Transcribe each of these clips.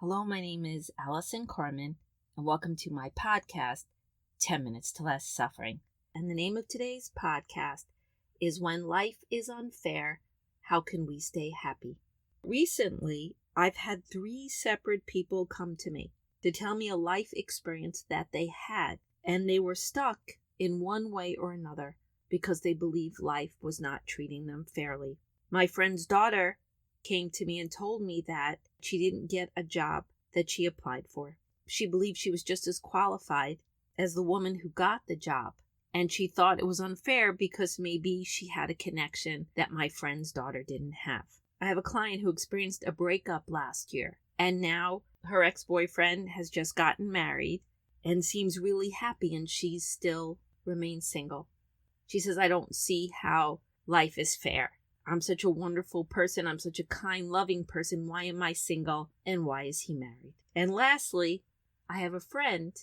Hello, my name is Allison Carmen, and welcome to my podcast, 10 Minutes to Less Suffering. And the name of today's podcast is When Life is Unfair, How Can We Stay Happy? Recently, I've had 3 separate people come to me to tell me a life experience that they had, and they were stuck in one way or another because they believed life was not treating them fairly. My friend's daughter came to me and told me that she didn't get a job that she applied for. She believed she was just as qualified as the woman who got the job. And she thought it was unfair because maybe she had a connection that my friend's daughter didn't have. I have a client who experienced a breakup last year, and now her ex-boyfriend has just gotten married and seems really happy, and she still remains single. She says, I don't see how life is fair. I'm such a wonderful person. I'm such a kind, loving person. Why am I single? And why is he married? And lastly, I have a friend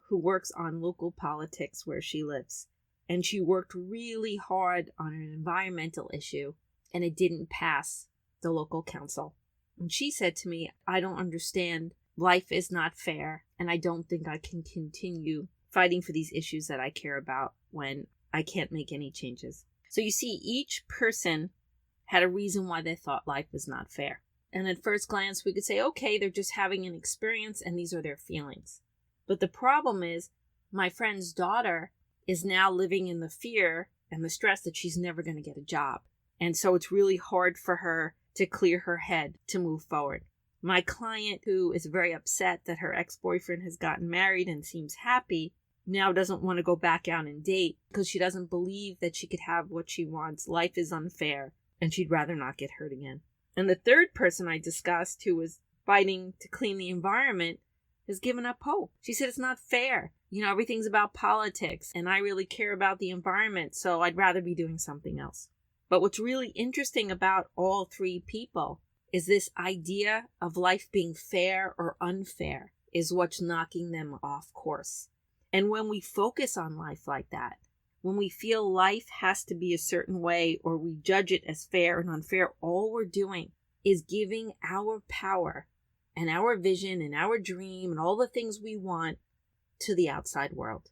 who works on local politics where she lives. And she worked really hard on an environmental issue, and it didn't pass the local council. And she said to me, I don't understand. Life is not fair, and I don't think I can continue fighting for these issues that I care about when I can't make any changes. So you see, each person had a reason why they thought life was not fair. And at first glance, we could say, okay, they're just having an experience and these are their feelings. But the problem is, my friend's daughter is now living in the fear and the stress that she's never going to get a job. And so it's really hard for her to clear her head to move forward. My client, who is very upset that her ex-boyfriend has gotten married and seems happy, now doesn't want to go back out and date because she doesn't believe that she could have what she wants. Life is unfair. And she'd rather not get hurt again. And the third person I discussed, who was fighting to clean the environment, has given up hope. She said, it's not fair. Everything's about politics, and I really care about the environment, so I'd rather be doing something else. But what's really interesting about all 3 people is this idea of life being fair or unfair is what's knocking them off course. And when we focus on life like that, when we feel life has to be a certain way or we judge it as fair and unfair, all we're doing is giving our power and our vision and our dream and all the things we want to the outside world.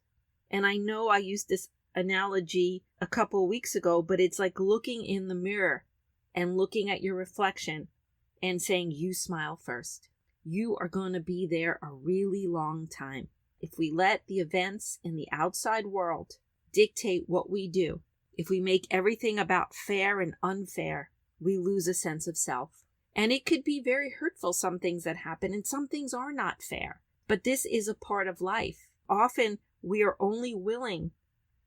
And I know I used this analogy a couple of weeks ago, but it's like looking in the mirror and looking at your reflection and saying, you smile first. You are going to be there a really long time. If we let the events in the outside world dictate what we do, if we make everything about fair and unfair, we lose a sense of self. And it could be very hurtful, some things that happen, and some things are not fair. But this is a part of life. Often we are only willing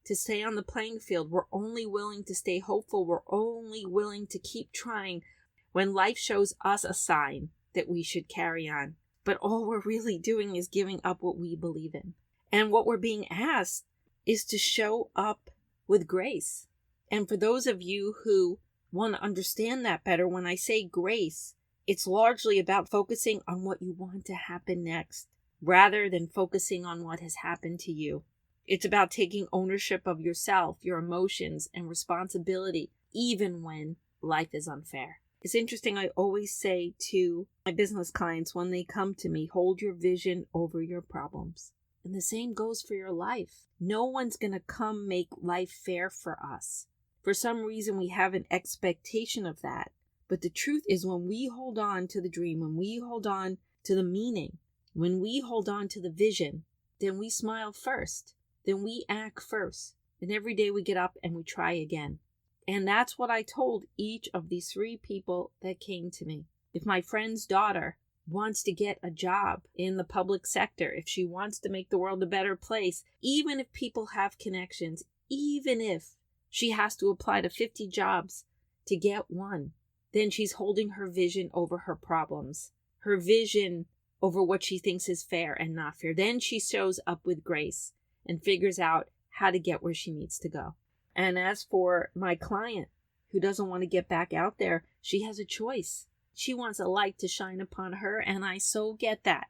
to stay on the playing field. We're only willing to stay hopeful. We're only willing to keep trying when life shows us a sign that we should carry on. But all we're really doing is giving up what we believe in. And what we're being asked is to show up with grace. And for those of you who want to understand that better, when I say grace, it's largely about focusing on what you want to happen next, rather than focusing on what has happened to you. It's about taking ownership of yourself, your emotions, and responsibility, even when life is unfair. It's interesting, I always say to my business clients when they come to me, hold your vision over your problems. And the same goes for your life. No one's going to come make life fair for us. For some reason, we have an expectation of that. But the truth is, when we hold on to the dream, when we hold on to the meaning, when we hold on to the vision, then we smile first. Then we act first. And every day we get up and we try again. And that's what I told each of these 3 people that came to me. If my friend's daughter wants to get a job in the public sector, if she wants to make the world a better place, even if people have connections, even if she has to apply to 50 jobs to get one, then she's holding her vision over her problems, her vision over what she thinks is fair and not fair. Then she shows up with grace and figures out how to get where she needs to go. And as for my client who doesn't want to get back out there, she has a choice. She wants a light to shine upon her, and I so get that.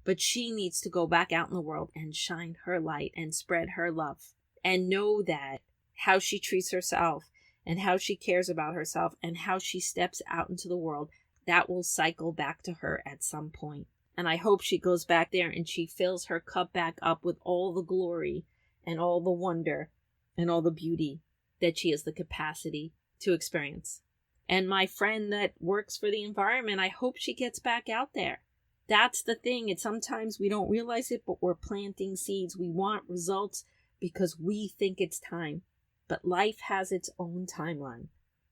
But she needs to go back out in the world and shine her light and spread her love. And know that how she treats herself and how she cares about herself and how she steps out into the world, that will cycle back to her at some point. And I hope she goes back there and she fills her cup back up with all the glory and all the wonder and all the beauty that she has the capacity to experience. And my friend that works for the environment, I hope she gets back out there. That's the thing. It's sometimes we don't realize it, but we're planting seeds. We want results because we think it's time. But life has its own timeline.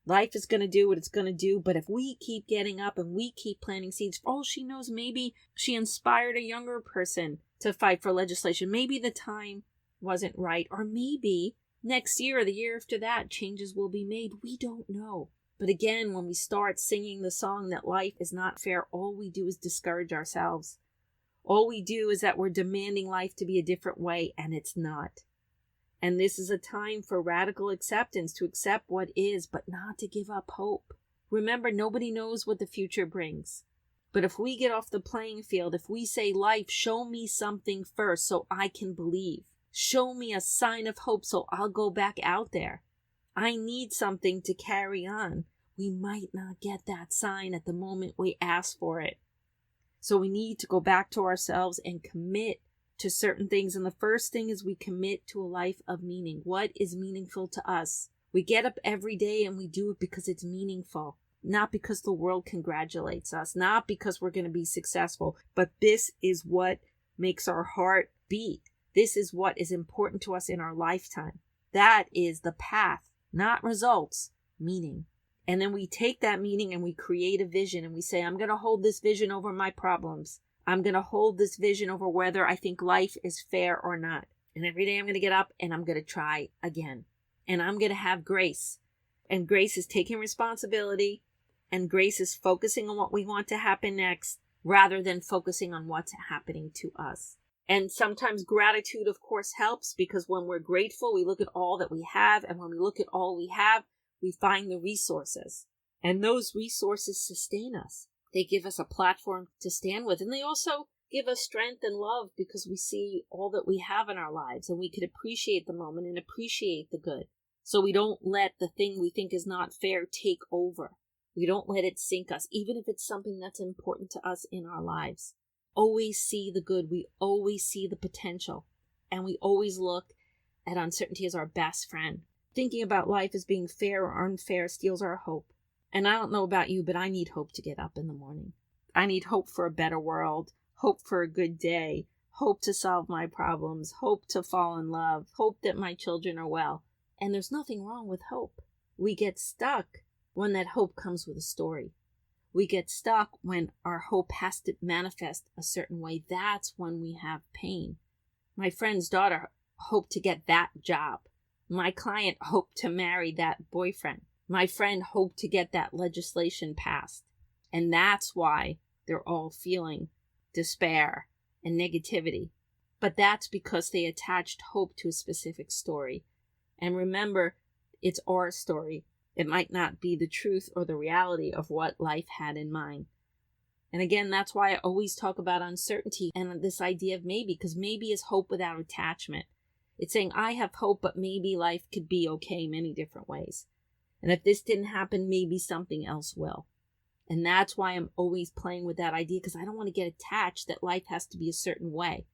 Life is going to do what it's going to do. But if we keep getting up and we keep planting seeds, for all she knows, maybe she inspired a younger person to fight for legislation. Maybe the time wasn't right. Or maybe next year or the year after that, changes will be made. We don't know. But again, when we start singing the song that life is not fair, all we do is discourage ourselves. All we do is that we're demanding life to be a different way, and it's not. And this is a time for radical acceptance, to accept what is, but not to give up hope. Remember, nobody knows what the future brings. But if we get off the playing field, if we say, life, show me something first so I can believe. Show me a sign of hope so I'll go back out there. I need something to carry on. We might not get that sign at the moment we ask for it. So we need to go back to ourselves and commit to certain things. And the first thing is we commit to a life of meaning. What is meaningful to us? We get up every day and we do it because it's meaningful. Not because the world congratulates us. Not because we're going to be successful. But this is what makes our heart beat. This is what is important to us in our lifetime. That is the path. Not results, meaning. And then we take that meaning and we create a vision and we say, I'm going to hold this vision over my problems. I'm going to hold this vision over whether I think life is fair or not. And every day I'm going to get up and I'm going to try again. And I'm going to have grace. And grace is taking responsibility. And grace is focusing on what we want to happen next rather than focusing on what's happening to us. And sometimes gratitude, of course, helps, because when we're grateful, we look at all that we have. And when we look at all we have, we find the resources. And those resources sustain us. They give us a platform to stand with. And they also give us strength and love because we see all that we have in our lives. And we can appreciate the moment and appreciate the good. So we don't let the thing we think is not fair take over. We don't let it sink us, even if it's something that's important to us in our lives. Always see the good. We always see the potential. And we always look at uncertainty as our best friend. Thinking about life as being fair or unfair steals our hope. And I don't know about you, but I need hope to get up in the morning. I need hope for a better world, hope for a good day, hope to solve my problems, hope to fall in love, hope that my children are well. And there's nothing wrong with hope. We get stuck when that hope comes with a story. We get stuck when our hope has to manifest a certain way. That's when we have pain. My friend's daughter hoped to get that job. My client hoped to marry that boyfriend. My friend hoped to get that legislation passed. And that's why they're all feeling despair and negativity. But that's because they attached hope to a specific story. And remember, it's our story. It might not be the truth or the reality of what life had in mind. And again, that's why I always talk about uncertainty and this idea of maybe, because maybe is hope without attachment. It's saying, I have hope, but maybe life could be okay many different ways. And if this didn't happen, maybe something else will. And that's why I'm always playing with that idea, because I don't want to get attached that life has to be a certain way.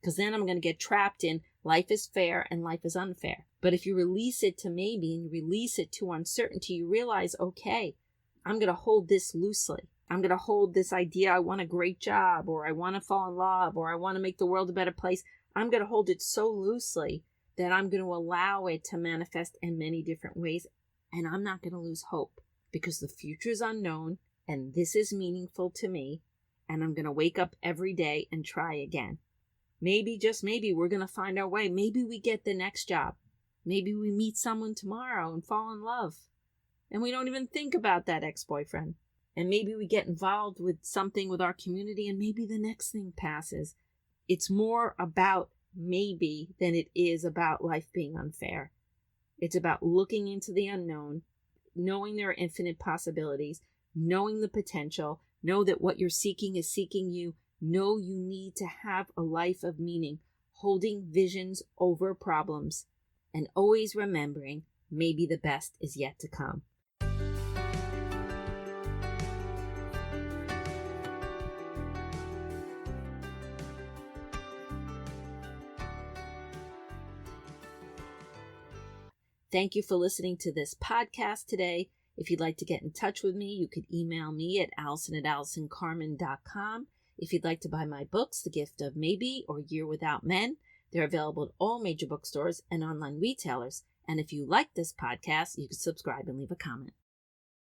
Because then I'm going to get trapped in life is fair and life is unfair. But if you release it to maybe and you release it to uncertainty, you realize, okay, I'm going to hold this loosely. I'm going to hold this idea, I want a great job, or I want to fall in love, or I want to make the world a better place. I'm going to hold it so loosely that I'm going to allow it to manifest in many different ways. And I'm not going to lose hope because the future is unknown and this is meaningful to me. And I'm going to wake up every day and try again. Maybe, just maybe, we're going to find our way. Maybe we get the next job. Maybe we meet someone tomorrow and fall in love. And we don't even think about that ex-boyfriend. And maybe we get involved with something with our community and maybe the next thing passes. It's more about maybe than it is about life being unfair. It's about looking into the unknown, knowing there are infinite possibilities, knowing the potential, know that what you're seeking is seeking you, know you need to have a life of meaning, holding visions over problems, and always remembering maybe the best is yet to come. Thank you for listening to this podcast today. If you'd like to get in touch with me, you could email me at allison@allisoncarmen.com. If you'd like to buy my books, The Gift of Maybe or Year Without Men, they're available at all major bookstores and online retailers. And if you like this podcast, you can subscribe and leave a comment.